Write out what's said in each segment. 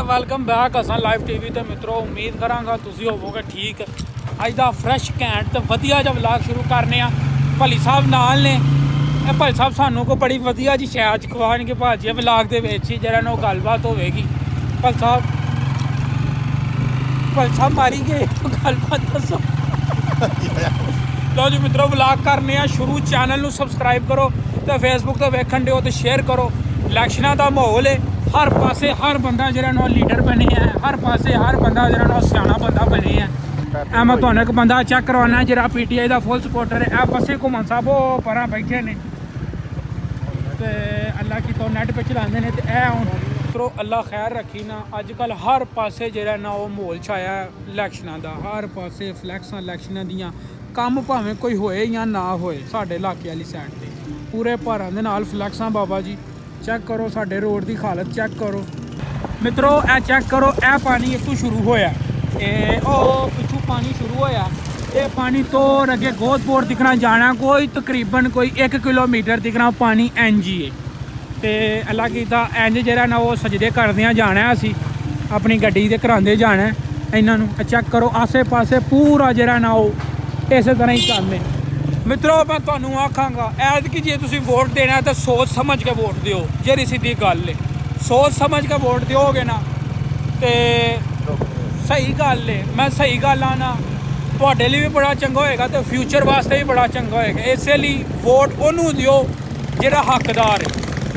Welcome back असां live TV ते मित्रों उम्मीद करांगा तुसीं होवोगे ठीक। अज दा फ्रैश घैंट ते वधिया जिहा व्लॉग शुरू करने आ। भली साहब नाल ने भली साहब सानू को बड़ी वधिया जी शै अज खवाणगे भाजी व्लॉग दे विच ही जेह्ड़ा नाल गलबात होवेगी। भली साहब मारी गए गलबात दसो। लो जी मित्रों व्लॉग करने आ शुरू। चैनल नू सबसक्राइब करो ते फेसबुक ते वेखण दिओ ते शेयर करो। इलैक्शनां दा माहौल है, हर पासे हर बंदा जिहड़ा लीडर बने है, हर पासे हर बंदा जिहड़ा सियाना बंदा बने है। ऐ मैं तुहानू एक बंदा चैक करवाना जिहड़ा PTI का फुल सपोर्टर है। ऐ बसे घुमन साहब वो परां बैठे ने ते अल्लाह की तो नैट पे चलाते हैं। तो ऐ हुण मित्रों अल्लाह खैर रखी ना, अजकल हर पासे जिहड़ा ना वो माहौल छाया इलैक्शनां दा। हर पासे फ्लैक्सां इलैक्शनां दियां कम भावें कोई होए या ना होए। साडे इलाके वाली साइड ते पूरे भारां दे नाल फ्लैक्सां बाबा जी। चेक करो साडे रोड की हालत चेक करो मित्रों। ए चेक करो ए पानी इतों शुरू होया, पिछू पानी शुरू होया। ये पानी तो अगे गोदपुर दिखना जाना कोई तकरीबन कोई 1 किलोमीटर दिखना पानी इंज ही है। तो अल्लाह कीता इंज जरा ना वो सजदे करदे जाना असी अपनी गड्डी ते करांदे जाना इन्हों। चेक करो आसे पासे पूरा जरा ना वो इस तरह ही चलने। मित्रों मैं तुहानू आखांगा ऐतकी जे तुसीं वोट देना तो सोच समझ के वोट दिओ। जेरी सीधी गल है, सोच समझ के वोट दिओगे ना तो सही गल है। मैं सही गल आना तुहाडे लिए भी बड़ा चंगा होएगा तो फ्यूचर वास्ते भी बड़ा चंगा होएगा। इसलिए वोट उन्होंने दिओ जिहड़ा हकदार है।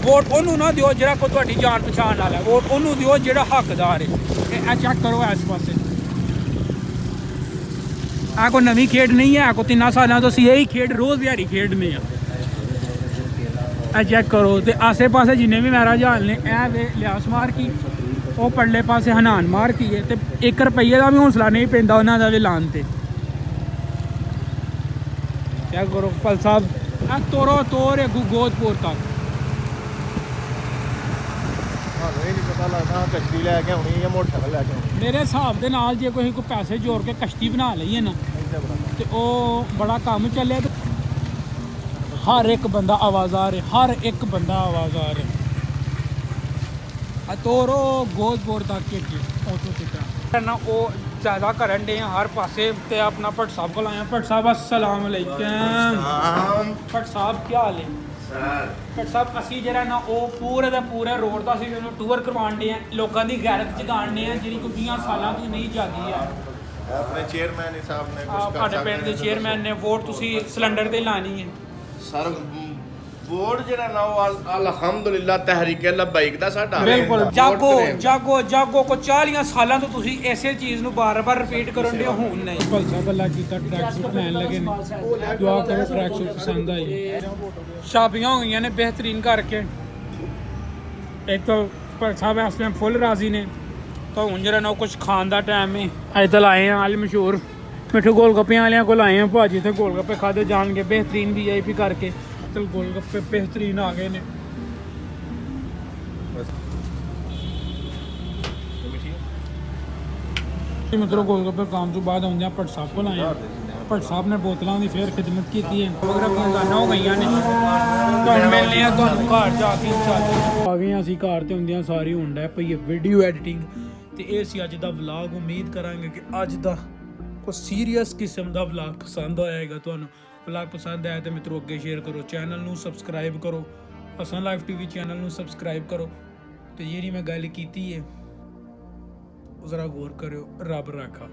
वोट उन्होंने ना दिओ जिहड़ा कोई तुहाडी जान पछाण वाला है। वोट उन्होंने दिओ जिहड़ा हकदार है। चेक करो इस पासे आ कोई नवी खेड नहीं है, कोई 3 साल तो यही खेड रोज़ दिहाड़ी खेडने आ। चेक करो तो आसे पासे जिन्ने भी मैराज हाल ने ऐ लियास मार की वो पड़ले पासे हनान मार की है। तो 1 रुपये का भी हौसला नहीं पैंदा उन्हों का भी लान ते। चेक करो पल साहब तोरो तोर अगू गोदपुर तक मेरे हिसाब के नाल जे कोई पैसे जोड़ के कश्ती बना लीए ना तो वो बड़ा कम चले। तो हर एक बंदा आवाज़ार है, हर एक बंदा आवाज़ार है। तोरो गोदपुर तक के ना वो ज़्यादा करन डे हर पासे। तो अपना भट्ट साहब को आए। भट्ट साहब अस्सलाम वालेकुम। भट्ट साहब क्या हाल है? भट्ट साहब असी जरा ना वो पूरे का पूरे रोड का टूर करवाने हैं, लोगों की गैरत जगाने हैं जी कोई 20 सालों की नहीं जागी है। अपने चेयरमैन साहब ने आपके पिंड के चेयरमैन ने वोट तुसी सिलेंडर ते लानी है सर। वोट जेड़ा ना अल्हम्दुलिल्लाह तहरीक लब्बैक दा साडा बिल्कुल जागो जागो जागो को 40 सालों तो तुसी ऐसे चीज़ नू बार-बार रिपीट करन दे हुन नहीं। भल साहब अल्लाह कीता ट्रैक सूट लैन लगे ने। दुआ करो ट्रैक सूट पसंद आई। शापियां हो गई ने बेहतरीन करके। एक तो भल साहब इस टाइम फुल राजी ने। तो हूँ जरा ना कुछ खान का टाइम है। अजकल आए हैं आल मशहूर मिठू गोलगप्पे वाले को आए हैं। भाजी इतने गोलगप्पे खाते जाएंगे बेहतरीन VIP करके। चल गोलगप्पे बेहतरीन आ गए ने। मित्रों गोलगप्पे काम तो बाद आਉਂਦੇ भट्ट साहब को आए हैं। भट्ट साहब ने बोतलों की फिर खिदमत की है। अगर अपन गाना हो गई ने तो मिलने घर जाके आ गए असी घर तो आंदियां सारी होंडा पई वीडियो एडिटिंग। तो ये सी अज का व्लॉग। उम्मीद करांगे कि अज का कोई सीरीयस किस्म का व्लॉग पसंद आएगा। तो व्लॉग पसंद आया तो मित्रों अगे शेयर करो, चैनल नू सबसक्राइब करो, असां लाइव टीवी चैनल नू सबसक्राइब करो। तो जी मैं गल की है जरा गौर करो। रब राखा।